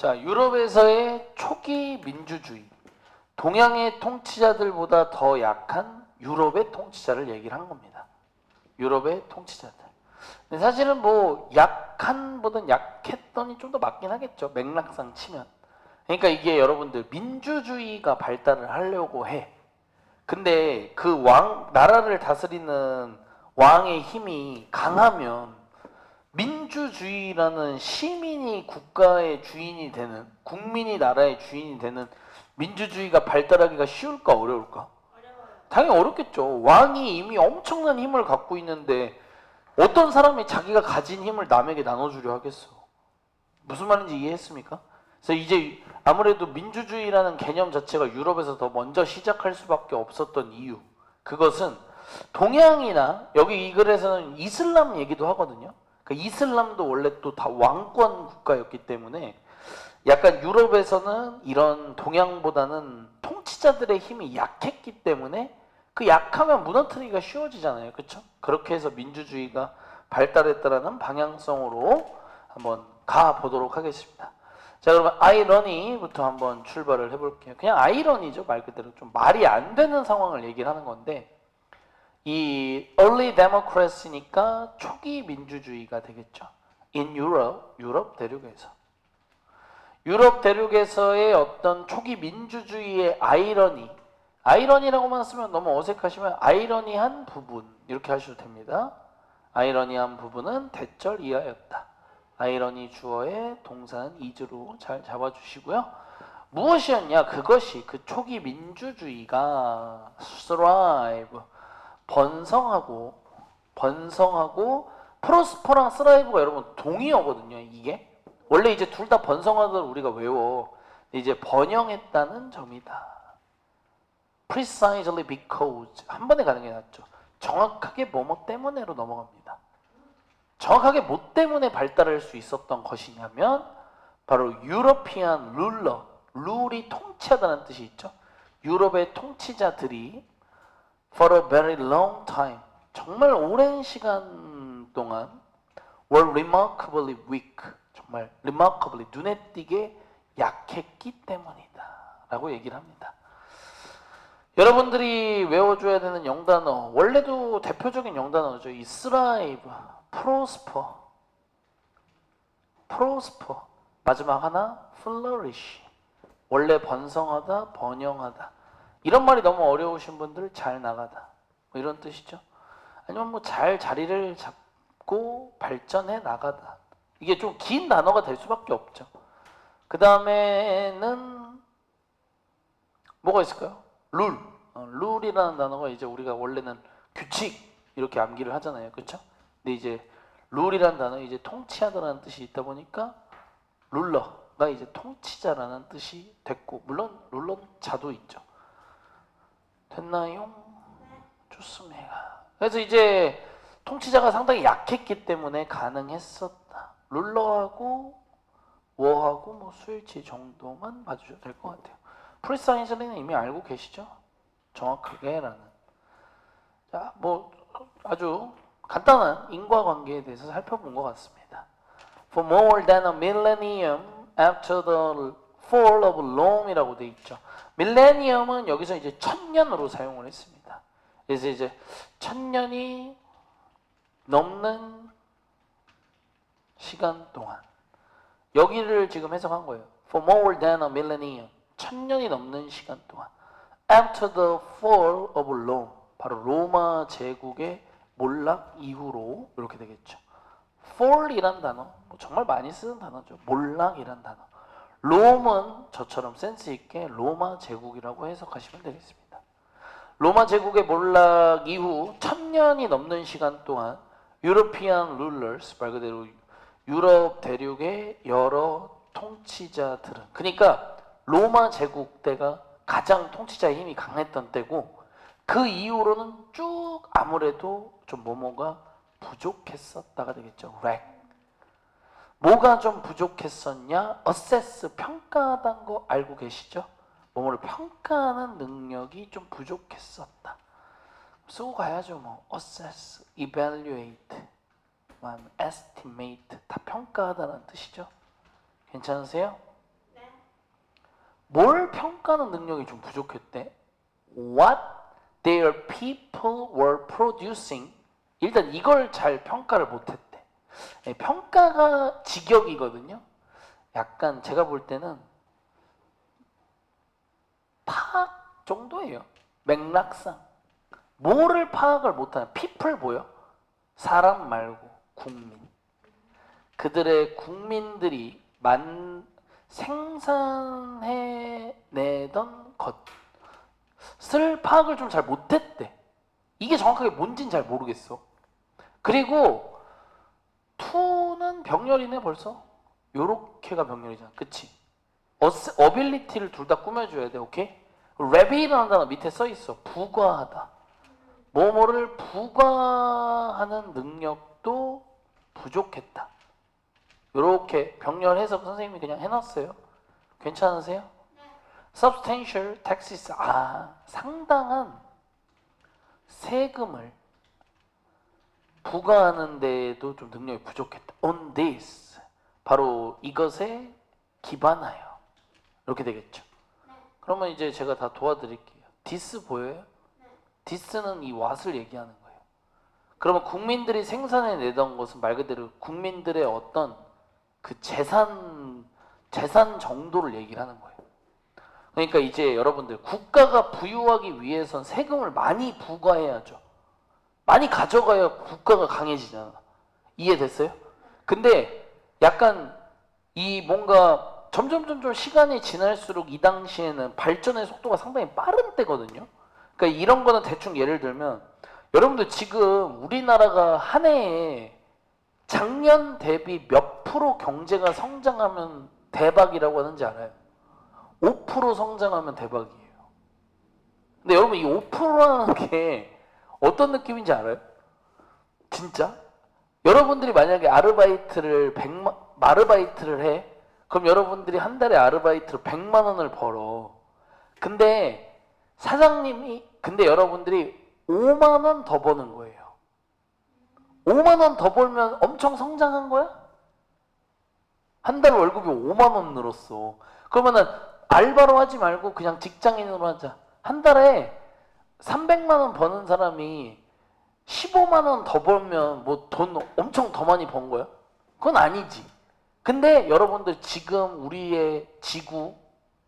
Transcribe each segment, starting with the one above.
자, 유럽에서의 초기 민주주의, 동양의 통치자들보다 더 약한 유럽의 통치자를 얘기를 한 겁니다. 유럽의 통치자들. 근데 사실은 뭐 약한보단 약했더니 좀 더 맞긴 하겠죠. 맥락상 치면. 그러니까 이게 여러분들 민주주의가 발달을 하려고 해. 근데 그 나라를 다스리는 왕의 힘이 강하면 민주주의라는 시민이 국가의 주인이 되는, 국민이 나라의 주인이 되는 민주주의가 발달하기가 쉬울까 어려울까? 당연히 어렵겠죠. 왕이 이미 엄청난 힘을 갖고 있는데 어떤 사람이 자기가 가진 힘을 남에게 나눠주려 하겠어? 무슨 말인지 이해했습니까? 그래서 이제 아무래도 민주주의라는 개념 자체가 유럽에서 더 먼저 시작할 수밖에 없었던 이유, 그것은 동양이나 여기 이 글에서는 이슬람 얘기도 하거든요. 그러니까 이슬람도 원래 또 다 왕권 국가였기 때문에 약간 유럽에서는 이런 동양보다는 통치자들의 힘이 약했기 때문에 그 약하면 무너뜨리기가 쉬워지잖아요. 그렇죠? 그렇게 해서 민주주의가 발달했다라는 방향성으로 한번 가보도록 하겠습니다. 자, 그러면 아이러니부터 한번 출발을 해볼게요. 그냥 아이러니죠. 말 그대로 좀 말이 안 되는 상황을 얘기를 하는 건데, 이 early democracy니까 초기 민주주의가 되겠죠. In Europe, 유럽 대륙에서. 유럽 대륙에서의 어떤 초기 민주주의의 아이러니라고만 쓰면 너무 어색하시면 아이러니한 부분 이렇게 하셔도 됩니다. 아이러니한 부분은 대절 이하였다. 아이러니 주어의 동사는 is로 잘 잡아주시고요. 무엇이었냐? 그것이 그 초기 민주주의가 thrive, 번성하고 프로스퍼랑 스라이브가 여러분 동의어거든요. 이게 원래 이제 둘 다 번성하도록 우리가 외워. 이제 번영했다는 점이다. Precisely because 한 번에 가는 게 낫죠. 정확하게 뭐뭐 때문에로 넘어갑니다. 정확하게 뭐 때문에 발달할 수 있었던 것이냐면 바로 유러피안 룰러, 룰이 통치하다는 뜻이 있죠. 유럽의 통치자들이 for a very long time, 정말 오랜 시간 동안 were remarkably weak, 정말 remarkably, 눈에 띄게 약했기 때문이다 라고 얘기를 합니다. 여러분들이 외워줘야 되는 영단어, 원래도 대표적인 영단어죠. 이 thrive, prosper, 마지막 하나 flourish, 원래 번성하다, 번영하다. 이런 말이 너무 어려우신 분들 잘 나가다, 뭐 이런 뜻이죠. 아니면 뭐 잘 자리를 잡고 발전해 나가다. 이게 좀 긴 단어가 될 수밖에 없죠. 그 다음에는 뭐가 있을까요? 룰이라는 단어가 이제 우리가 원래는 규칙 이렇게 암기를 하잖아요. 그렇죠? 근데 이제 룰이라는 단어 이제 통치하다라는 뜻이 있다 보니까 룰러가 이제 통치자라는 뜻이 됐고, 물론 룰러 자도 있죠. 됐나요? 좋습니다. 그래서 이제 통치자가 상당히 약했기 때문에 가능했었다. 룰러하고 워하고 뭐 수일치 정도만 봐주셔도 될 것 같아요. 프리사이즈는 이미 알고 계시죠? 정확하게라는. 자, 뭐 아주 간단한 인과관계에 대해서 살펴본 것 같습니다. For more than a millennium after the fall of Rome이라고 돼 있죠. 밀레니엄은 여기서 이제 1000년으로 사용을 했습니다. 그래서 이제 1000년이 넘는 시간 동안, 여기를 지금 해석한 거예요. For more than a millennium, 1000년이 넘는 시간 동안. After the fall of Rome, 바로 로마 제국의 몰락 이후로 이렇게 되겠죠. fall이란 단어, 정말 많이 쓰는 단어죠. 몰락이란 단어. 롬은 저처럼 센스 있게 로마 제국이라고 해석하시면 되겠습니다. 로마 제국의 몰락 이후 1000년이 넘는 시간 동안 유러피안 룰러스, 말 그대로 유럽 대륙의 여러 통치자들은, 그러니까 로마 제국 때가 가장 통치자의 힘이 강했던 때고, 그 이후로는 쭉 아무래도 좀 뭐뭐가 부족했었다가 되겠죠. 뭐가 좀 부족했었냐? assess, 평가하다는 거 알고 계시죠? 뭐뭐를 평가하는 능력이 좀 부족했었다. 쓰고 가야죠. 뭐 assess, evaluate, estimate 다 평가하다는 뜻이죠. 괜찮으세요? 뭘 평가하는 능력이 좀 부족했대? What their people were producing. 일단 이걸 잘 평가를 못했대. 평가가 직역이거든요. 약간 제가 볼 때는 파악 정도예요. 맥락상. 뭐를 파악을 못하냐. people 보여? 사람 말고 국민. 그들의 국민들이 생산해내던 것을 파악을 좀 잘 못했대. 이게 정확하게 뭔지는 잘 모르겠어. 그리고 to는 병렬이네 벌써. 요렇게가 병렬이잖아. 그치? 어빌리티를 둘 다 꾸며줘야 돼. 오케이? 랩이라는 단어 밑에 써있어. 부과하다. 뭐뭐를 부과하는 능력도 부족했다. 요렇게 병렬 해석 선생님이 그냥 해놨어요. 괜찮으세요? Substantial taxes. 상당한 세금을 부과하는 데에도 좀 능력이 부족했다. On this. 바로 이것에 기반하여. 이렇게 되겠죠. 그러면 이제 제가 다 도와드릴게요. this 보여요? this는 이 what을 얘기하는 거예요. 그러면 국민들이 생산해내던 것은 말 그대로 국민들의 어떤 그 재산 정도를 얘기를 하는 거예요. 그러니까 이제 여러분들 국가가 부유하기 위해선 세금을 많이 부과해야죠. 많이 가져가야 국가가 강해지잖아. 이해됐어요? 근데 약간 이 뭔가 점점 시간이 지날수록 이 당시에는 발전의 속도가 상당히 빠른 때거든요. 그러니까 이런 거는 대충 예를 들면 여러분들 지금 우리나라가 한 해에 작년 대비 몇 프로 경제가 성장하면 대박이라고 하는지 알아요? 5% 성장하면 대박이에요. 근데 여러분 이 5%라는 게 어떤 느낌인지 알아요? 진짜? 여러분들이 만약에 아르바이트를 해. 그럼 여러분들이 한 달에 아르바이트로 100만 원을 벌어. 근데 근데 여러분들이 5만 원 더 버는 거예요. 5만 원 더 벌면 엄청 성장한 거야? 한 달 월급이 5만 원 늘었어. 그러면은 알바로 하지 말고 그냥 직장인으로 하자. 한 달에 300만 원 버는 사람이 15만 원 더 벌면 뭐 돈 엄청 더 많이 번 거야? 그건 아니지. 근데 여러분들 지금 우리의 지구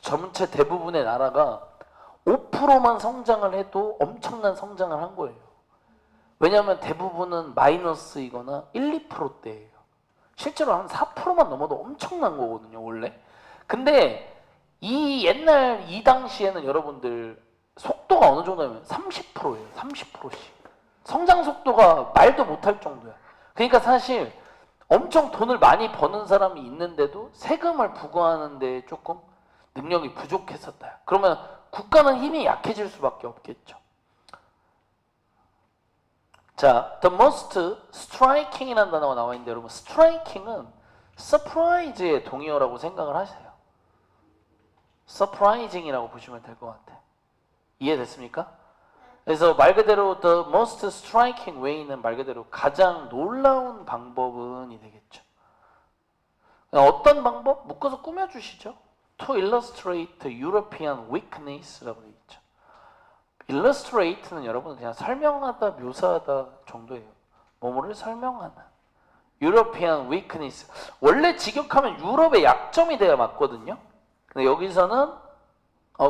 전체 대부분의 나라가 5%만 성장을 해도 엄청난 성장을 한 거예요. 왜냐하면 대부분은 마이너스이거나 1, 2%대예요. 실제로 한 4%만 넘어도 엄청난 거거든요, 원래. 근데 이 당시에는 여러분들 속도가 어느 정도냐면 30%예요. 30%씩. 성장 속도가 말도 못할 정도야. 그러니까 사실 엄청 돈을 많이 버는 사람이 있는데도 세금을 부과하는 데 조금 능력이 부족했었다. 그러면 국가는 힘이 약해질 수밖에 없겠죠. 자, the most striking이라는 단어가 나와 있는데 여러분 striking은 surprise의 동의어라고 생각을 하세요. surprising이라고 보시면 될 것 같아요. 이해됐습니까? 그래서 말 그대로 the most striking way는 말 그대로 가장 놀라운 방법은이 되겠죠. 어떤 방법? 묶어서 꾸며주시죠. To illustrate European weakness라고 되어 있죠. illustrate는 여러분 그냥 설명하다, 묘사하다 정도예요. 뭐뭐를 설명하는. European weakness. 원래 직역하면 유럽의 약점이 돼야 맞거든요. 근데 여기서는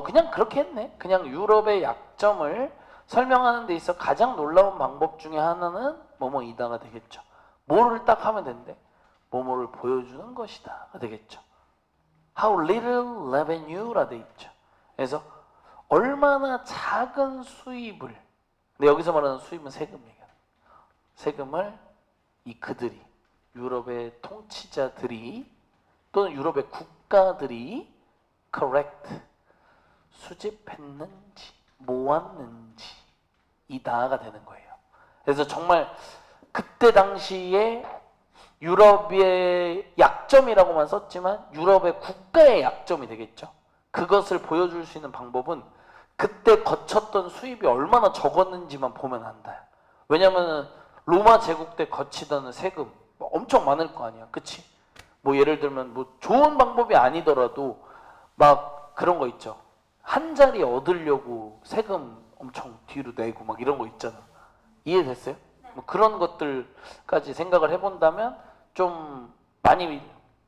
그냥 그렇게 했네. 그냥 유럽의 약점을 설명하는 데 있어 가장 놀라운 방법 중에 하나는 뭐뭐이다가 되겠죠. 뭐를 딱 하면 된대. 뭐뭐를 보여주는 것이다 가 되겠죠. How little revenue라 돼 있죠. 그래서 얼마나 작은 수입을, 근데 여기서 말하는 수입은 세금 얘기야. 세금을 그들이, 유럽의 통치자들이 또는 유럽의 국가들이 correct, 수집했는지 모았는지 이다가 되는 거예요. 그래서 정말 그때 당시에 유럽의 약점이라고만 썼지만 유럽의 국가의 약점이 되겠죠. 그것을 보여줄 수 있는 방법은 그때 거쳤던 수입이 얼마나 적었는지만 보면 안다. 왜냐면 로마 제국 때 거치던 세금 엄청 많을 거 아니야. 그치? 뭐 예를 들면 뭐 좋은 방법이 아니더라도 막 그런 거 있죠. 한 자리 얻으려고 세금 엄청 뒤로 내고 막 이런 거 있잖아. 이해됐어요? 뭐 그런 것들까지 생각을 해본다면 좀 많이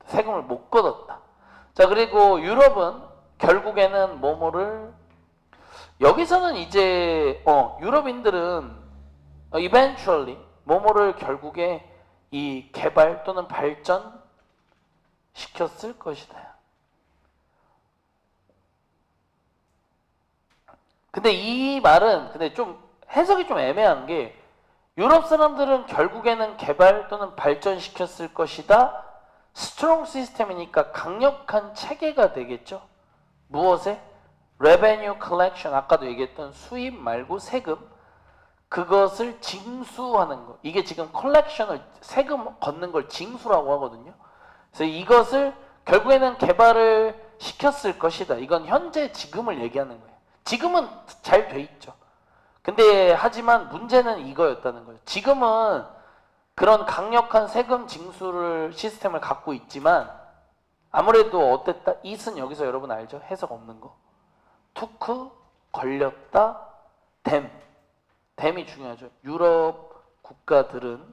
세금을 못 걷었다. 자, 그리고 유럽은 결국에는 뭐뭐를 여기서는 이제 유럽인들은 eventually 뭐뭐를 결국에 이 개발 또는 발전 시켰을 것이다. 근데 이 말은 근데 좀 해석이 좀 애매한 게 유럽 사람들은 결국에는 개발 또는 발전시켰을 것이다. 스트롱 시스템이니까 강력한 체계가 되겠죠. 무엇에? revenue collection, 아까도 얘기했던 수입 말고 세금, 그것을 징수하는 거. 이게 지금 컬렉션을 세금 걷는 걸 징수라고 하거든요. 그래서 이것을 결국에는 개발을 시켰을 것이다. 이건 현재 지금을 얘기하는 거예요. 지금은 잘 돼 있죠. 근데 하지만 문제는 이거였다는 거예요. 지금은 그런 강력한 세금 징수를 시스템을 갖고 있지만 아무래도 어땠다? it은 여기서 여러분 알죠? 해석 없는 거. took 걸렸다. 댐이 중요하죠. 유럽 국가들은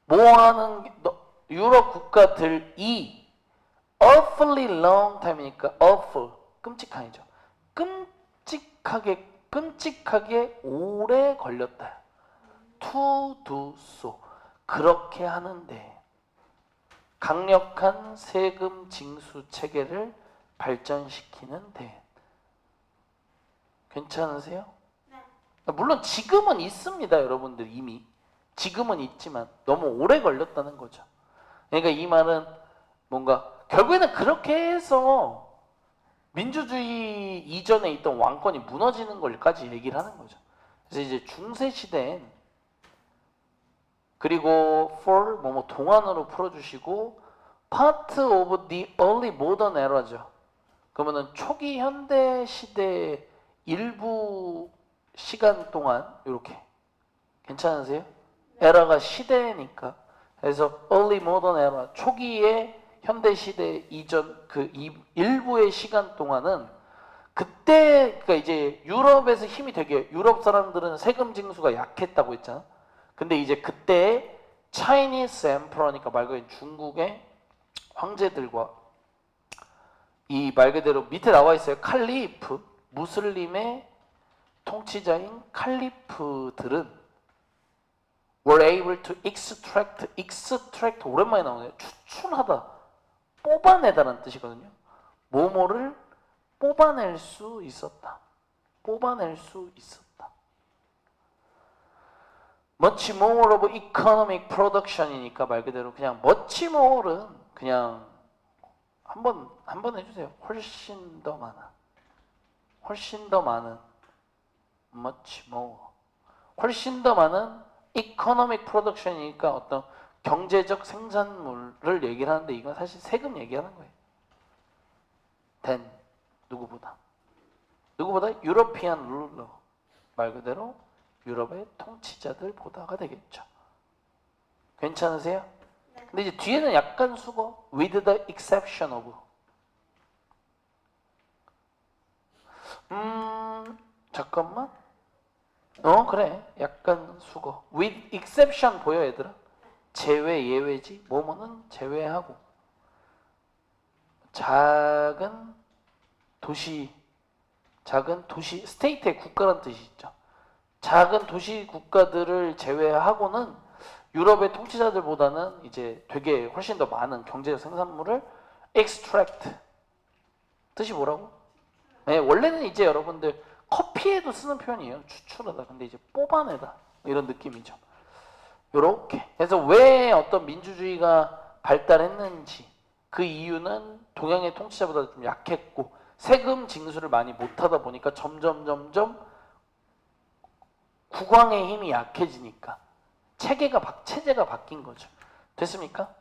뭐 하는 유럽 국가들이 awfully long time이니까 awful 끔찍한이죠. 끔찍하게 오래 걸렸다. to do so 그렇게 하는데 강력한 세금 징수 체계를 발전시키는데 괜찮으세요? 네. 물론 지금은 있습니다, 여러분들 이미 지금은 있지만 너무 오래 걸렸다는 거죠. 그러니까 이 말은 뭔가 결국에는 그렇게 해서 민주주의 이전에 있던 왕권이 무너지는 걸까지 얘기를 하는 거죠. 그래서 이제 중세 시대엔 그리고 for 뭐뭐 동안으로 풀어주시고 part of the early modern era죠. 그러면은 초기 현대 시대 일부 시간 동안 이렇게 괜찮으세요? 에라가 시대니까 그래서 early modern era 초기의 현대 시대 이전 그 일부의 시간 동안은 그때 그러니까 이제 유럽에서 힘이 되게 유럽 사람들은 세금 징수가 약했다고 했잖아. 근데 이제 그때 Chinese Emperor니까 말 그대로 중국의 황제들과 이 말 그대로 밑에 나와 있어요. 칼리프 무슬림의 통치자인 칼리프들은 were able to extract 오랜만에 나오네요. 추출하다, 뽑아내다라는 뜻이거든요. 뭐뭐를 뽑아낼 수 있었다. 뽑아낼 수 있었다. much more of economic production이니까 말 그대로 그냥 much more은 그냥 한번 해주세요. 훨씬 더 많아. 훨씬 더 많은 much more. 훨씬 더 많은 economic production이니까 어떤 경제적 생산물을 얘기를 하는데 이건 사실 세금 얘기하는 거예요. than 누구보다 유러피안 룰러 말 그대로 유럽의 통치자들보다가 되겠죠. 괜찮으세요? 네. 근데 이제 뒤에는 약간 수고 with the exception of 잠깐만 그래 약간 수고 with exception 보여 얘들아? 제외 예외지 뭐뭐는 제외하고 작은 도시 스테이트의 국가라는 뜻이 있죠. 작은 도시 국가들을 제외하고는 유럽의 통치자들보다는 이제 되게 훨씬 더 많은 경제적 생산물을 extract 뜻이 뭐라고? 네, 원래는 이제 여러분들 커피에도 쓰는 표현이에요. 추출하다. 근데 이제 뽑아내다 이런 느낌이죠. 요렇게. 그래서 왜 어떤 민주주의가 발달했는지 그 이유는 동양의 통치자보다 좀 약했고 세금 징수를 많이 못하다 보니까 점점 국왕의 힘이 약해지니까 체제가 바뀐 거죠. 됐습니까?